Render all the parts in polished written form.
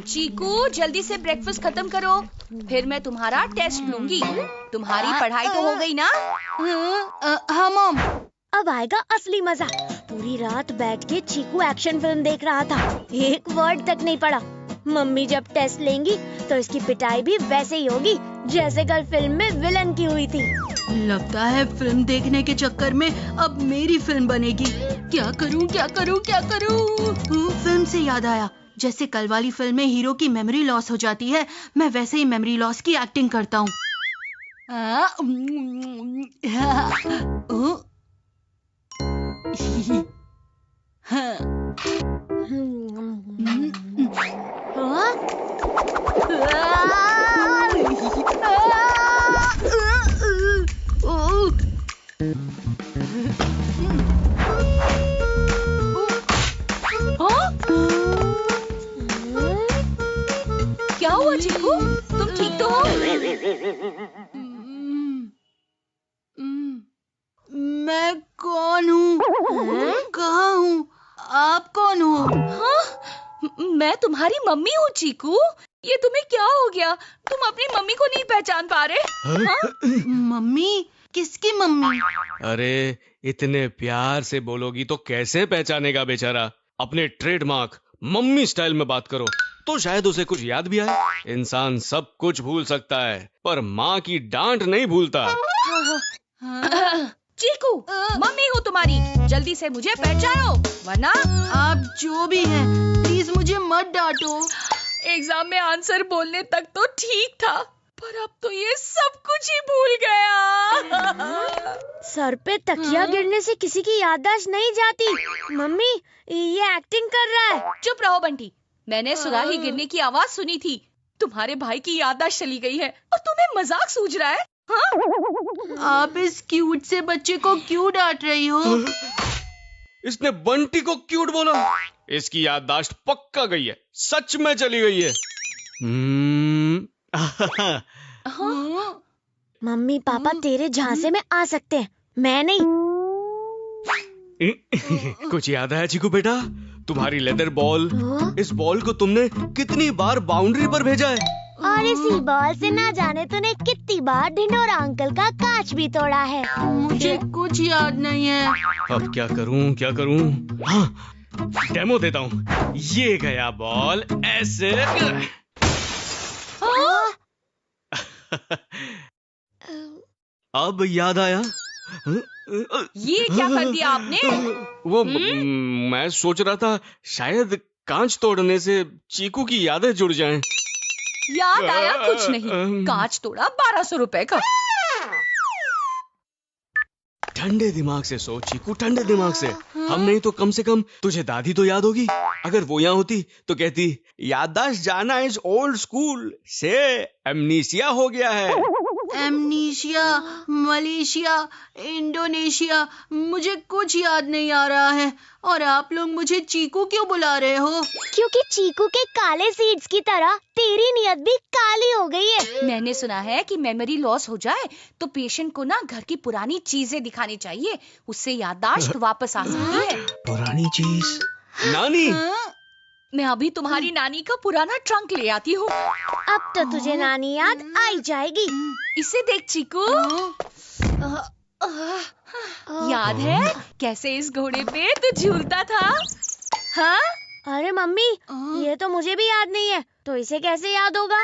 चीकू जल्दी से ब्रेकफास्ट खत्म करो, फिर मैं तुम्हारा टेस्ट लूंगी। तुम्हारी पढ़ाई तो हो गई ना? हाँ मॉम। अब आएगा असली मजा। पूरी रात बैठ के चीकू एक्शन फिल्म देख रहा था, एक वर्ड तक नहीं पढ़ा। मम्मी जब टेस्ट लेंगी तो इसकी पिटाई भी वैसे ही होगी जैसे कल फिल्म में विलन की हुई थी। लगता है फिल्म देखने के चक्कर में अब मेरी फिल्म बनेगी। क्या करूं क्या करूं क्या करूं? फिल्म से याद आया, जैसे कल वाली फिल्म में हीरो की मेमोरी लॉस हो जाती है, मैं वैसे ही मेमोरी लॉस की एक्टिंग करता हूँ। क्या हुआ चीकू, तुम ठीक तो हो? मैं कौन हूँ? कहाँ हूँ? आप कौन हो? हाँ, मैं तुम्हारी मम्मी हूँ चीकू। ये तुम्हें क्या हो गया? तुम अपनी मम्मी को नहीं पहचान पा रहे? हाँ? मम्मी? किसकी मम्मी? अरे इतने प्यार से बोलोगी तो कैसे पहचानेगा बेचारा। अपने ट्रेडमार्क मम्मी स्टाइल में बात करो तो शायद उसे कुछ याद भी आए। इंसान सब कुछ भूल सकता है पर माँ की डांट नहीं भूलता। चीकू, मम्मी हूँ तुम्हारी, जल्दी से मुझे पहचानो वरना। आप जो भी हैं, प्लीज मुझे मत डांटो। एग्जाम में आंसर बोलने तक तो ठीक था, पर अब तो ये सब कुछ ही भूल गया। सर पे तकिया गिरने से किसी की याददाश्त नहीं जाती। मम्मी ये एक्टिंग कर रहा है। चुप रहो बंटी, मैंने सुराही गिरने की आवाज सुनी थी। तुम्हारे भाई की याददाश्त चली गई है और तुम्हें मजाक सूझ रहा है? हाँ? आप इस क्यूट से बच्चे को क्यों डांट रही हो? इसने बंटी को क्यूट बोला। इसकी याददाश्त पक्का गई है, सच में चली गई है। मम्मी पापा तेरे झांसे में आ सकते हैं, मैं नहीं। कुछ याद आया चीकू बेटा? तुम्हारी लेदर बॉल, इस बॉल को तुमने कितनी बार बाउंड्री पर भेजा है? और इसी बॉल से ना जाने तूने कितनी बार ढिंडोरा अंकल का कांच भी तोड़ा है। मुझे कुछ याद नहीं है। अब क्या करूं? हाँ, डेमो देता हूँ। ये गया बॉल ऐसे। अब याद आया? ये क्या कर दिया आपने? वो मैं सोच रहा था शायद कांच तोड़ने से चीकू की यादें जुड़ जाएं। याद आया कुछ नहीं, कांच तोड़ा 1200 रुपए का। ठंडे दिमाग से सोच चीकू, ठंडे दिमाग से। हम नहीं तो कम से कम तुझे दादी तो याद होगी। अगर वो यहाँ होती तो कहती याददाश्त जाना इज ओल्ड स्कूल से एमनीसिया हो गया है। एमनीशिया, मलेशिया, इंडोनेशिया, मुझे कुछ याद नहीं आ रहा है। और आप लोग मुझे चीकू क्यों बुला रहे हो? क्योंकि चीकू के काले सीड्स की तरह तेरी नियत भी काली हो गई है। मैंने सुना है कि मेमोरी लॉस हो जाए तो पेशेंट को ना घर की पुरानी चीजें दिखानी चाहिए, उससे याददाश्त वापस आ सकती है। पुरानी चीज? नानी, मैं अभी तुम्हारी नानी का पुराना ट्रंक ले आती हूँ। अब तो तुझे नानी याद आई जाएगी। इसे देख चीकू, याद है कैसे इस घोड़े पे तू झूलता था? हाँ? अरे मम्मी, ये तो मुझे भी याद नहीं है, तो इसे कैसे याद होगा?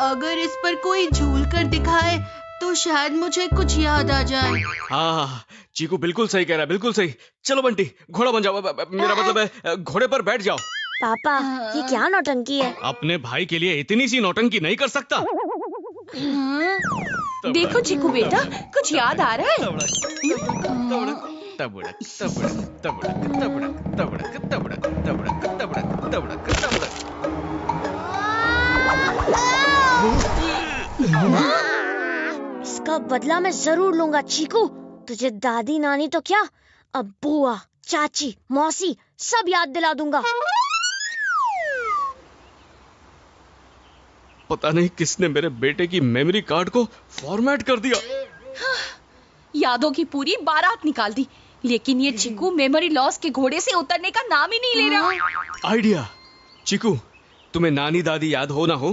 अगर इस पर कोई झूल कर दिखाए तो शायद मुझे कुछ याद आ जाए। हाँ चीकू बिल्कुल सही कह रहा है, बिल्कुल सही। चलो बंटी, घोड़ा बन जाओ। मेरा मतलब है घोड़े पर बैठ जाओ। पापा ये क्या नौटंकी है? अपने भाई के लिए इतनी सी नौटंकी नहीं कर सकता। देखो चीकू बेटा, कुछ याद आ रहा है? तबड़क तबड़क तबड़क तबड़क तबड़क तबड़क तबड़क तबड़क तबड़क तबड़क। इसका बदला मैं जरूर लूंगा चीकू। तुझे दादी नानी तो क्या, अब बुआ, चाची, मौसी सब याद दिला दूंगा। पता नहीं किसने मेरे बेटे की मेमोरी कार्ड को फॉर्मेट कर दिया। यादों की पूरी बारात निकाल दी। लेकिन ये चीकू मेमोरी लॉस के घोड़े से उतरने का नाम ही नहीं ले रहा। आइडिया। चिकू, तुम्हें नानी दादी याद हो ना हो,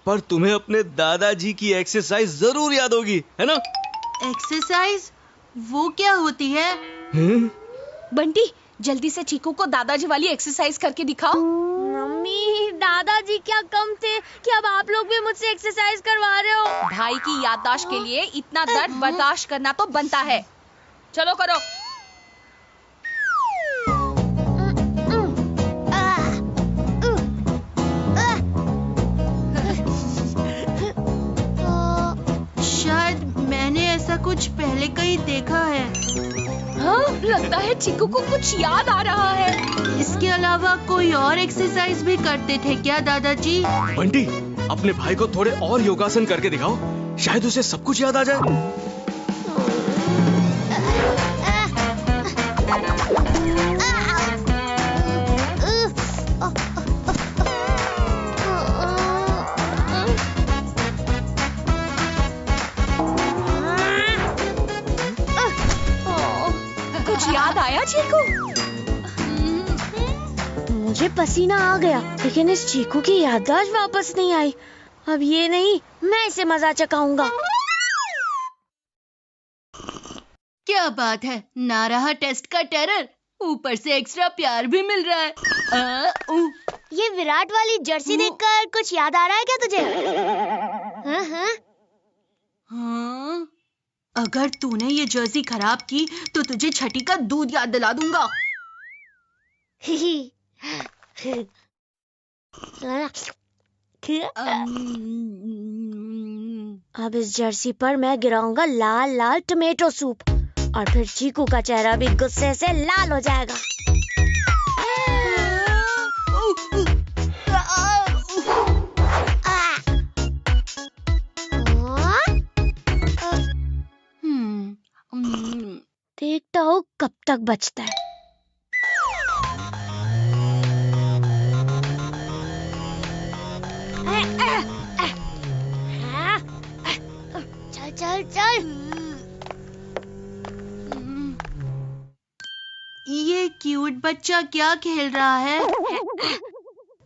पर तुम्हें अपने दादाजी की एक्सरसाइज जरूर याद होगी, है ना? एक्सरसाइज? वो क्या होती है? बंटी, जल्दी से चीकू को दादाजी वाली एक्सरसाइज करके दिखाओ। मम्मी, दादाजी क्या कम थे कि अब आप लोग भी मुझसे एक्सरसाइज करवा रहे हो? भाई की याददाश्त के लिए इतना दर्द बर्दाश्त करना तो बनता है। चलो करो। शायद मैंने ऐसा कुछ पहले कहीं देखा है। हाँ, लगता है चीकू को कुछ याद आ रहा है। इसके अलावा कोई और एक्सरसाइज भी करते थे क्या दादाजी? बंटी, अपने भाई को थोड़े और योगासन करके दिखाओ, शायद उसे सब कुछ याद आ जाए। कुछ याद आया चीकू? मुझे पसीना आ गया, लेकिन इस चीकू की याददाश्त वापस नहीं आई। अब ये नहीं, मैं इसे मजा चखाऊंगा। क्या बात है, ना रहा टेस्ट का टेरर, ऊपर से एक्स्ट्रा प्यार भी मिल रहा है। ये विराट वाली जर्सी देखकर कुछ याद आ रहा है क्या तुझे? हाँ, अगर तूने ये जर्सी खराब की तो तुझे छठी का दूध याद दिला दूंगा। अब इस जर्सी पर मैं गिराऊंगा लाल लाल टमेटो सूप, और फिर चीकू का चेहरा भी गुस्से से लाल हो जाएगा। देखता हूँ कब तक बचता है। चल चल चल। ये क्यूट बच्चा क्या खेल रहा है?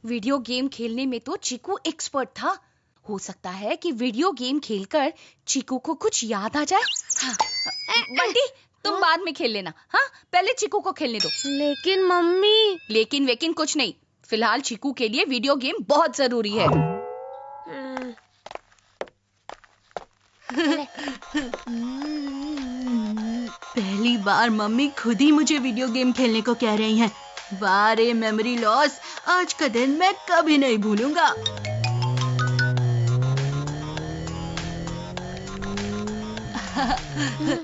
वीडियो गेम खेलने में तो चीकू एक्सपर्ट था। हो सकता है कि वीडियो गेम खेलकर चीकू को कुछ याद आ जाए। हाँ। बंटी, तुम बाद में खेल लेना। हाँ, पहले चीकू को खेलने दो। लेकिन मम्मी। लेकिन कुछ नहीं, फिलहाल चीकू के लिए वीडियो गेम बहुत जरूरी है। पहली बार मम्मी खुद ही मुझे वीडियो गेम खेलने को कह रही हैं। वाह रे मेमोरी लॉस, आज का दिन मैं कभी नहीं भूलूंगा।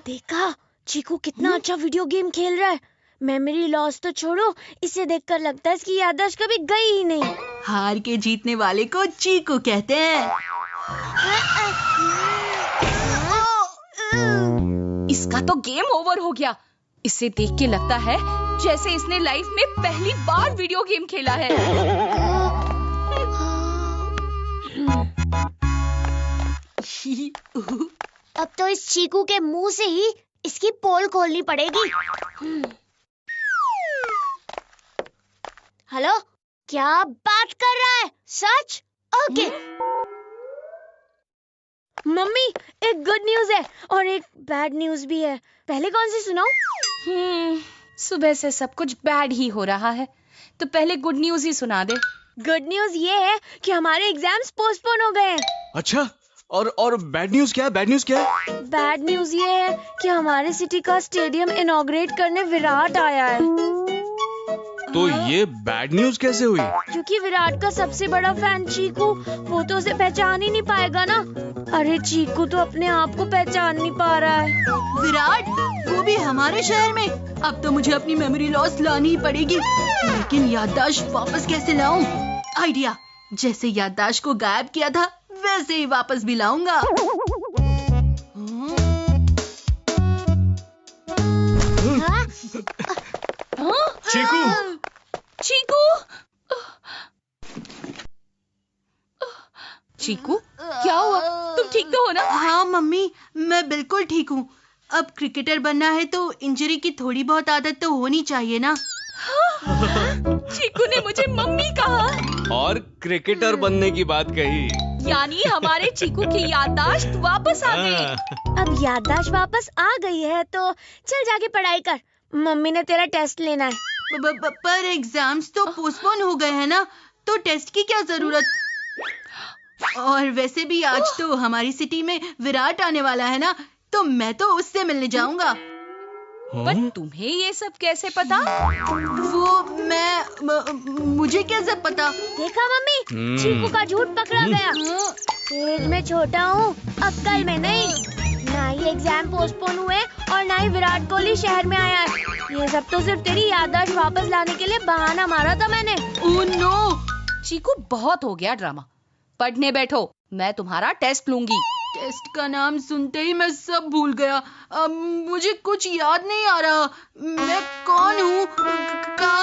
देखा, चीकू कितना अच्छा वीडियो गेम खेल रहा है। मेमोरी लॉस तो छोड़ो, इसे देखकर लगता है इसकी याददाश्त कभी गई ही नहीं। हार के जीतने वाले को चीकू कहते हैं। इसका तो गेम ओवर हो गया। इसे देख के लगता है जैसे इसने लाइफ में पहली बार वीडियो गेम खेला है। अब तो इस चीकू के मुंह से ही इसकी पोल खोलनी पड़ेगी। हेलो, क्या बात कर रहा है? सच? ओके। मम्मी, एक गुड न्यूज है और एक बैड न्यूज भी है। पहले कौन सी सुनाऊं? सुबह से सब कुछ बैड ही हो रहा है, तो पहले गुड न्यूज ही सुना दे। गुड न्यूज ये है कि हमारे एग्जाम्स पोस्टपोन हो गए हैं। अच्छा, और बैड न्यूज क्या है? बैड न्यूज क्या है? बैड न्यूज ये है कि हमारे सिटी का स्टेडियम इनॉग्रेट करने विराट आया है। तो ये बैड न्यूज कैसे हुई? क्योंकि विराट का सबसे बड़ा फैन चीकू, वो तो उसे पहचान ही नहीं पाएगा ना। अरे चीकू तो अपने आप को पहचान नहीं पा रहा है। विराट, वो भी हमारे शहर में? अब तो मुझे अपनी मेमोरी लॉस लानी ही पड़ेगी। लेकिन याददाश्त वापस कैसे लाऊं? आइडिया, जैसे याददाश्त को गायब किया था वैसे ही वापस भी लाऊंगा। चीकू, चीकू, चीकू, क्या हुआ? तुम ठीक तो हो ना? हाँ मम्मी, मैं बिल्कुल ठीक हूँ। अब क्रिकेटर बनना है तो इंजरी की थोड़ी बहुत आदत तो होनी चाहिए ना। चीकू ने मुझे मम्मी कहा और क्रिकेटर बनने की बात कही। यानी हमारे चीकू की याददाश्त वापस आ गई। अब याददाश्त वापस आ गई है तो चल जाके पढ़ाई कर, मम्मी ने तेरा टेस्ट लेना है। पर एग्जाम्स तो पोस्टपोन हो गए हैं ना, तो टेस्ट की क्या जरूरत। और वैसे भी आज तो हमारी सिटी में विराट आने वाला है ना, तो मैं तो उससे मिलने जाऊंगा। पर तुम्हें ये सब कैसे पता? वो मुझे कैसे पता। देखा मम्मी, चीकू का झूठ पकड़ा गया। एज में छोटा हूँ, अक्ल में नहीं। ना ही एग्जाम पोस्टपोन हुए और ना ही विराट कोहली शहर में आया है। ये सब तो सिर्फ तेरी याददाश्त वापस लाने के लिए बहाना मारा था मैंने। Oh no! चीकू बहुत हो गया ड्रामा, पढ़ने बैठो, मैं तुम्हारा टेस्ट लूंगी। टेस्ट का नाम सुनते ही मैं सब भूल गया। अब मुझे कुछ याद नहीं आ रहा। मैं कौन हूँ, कहाँ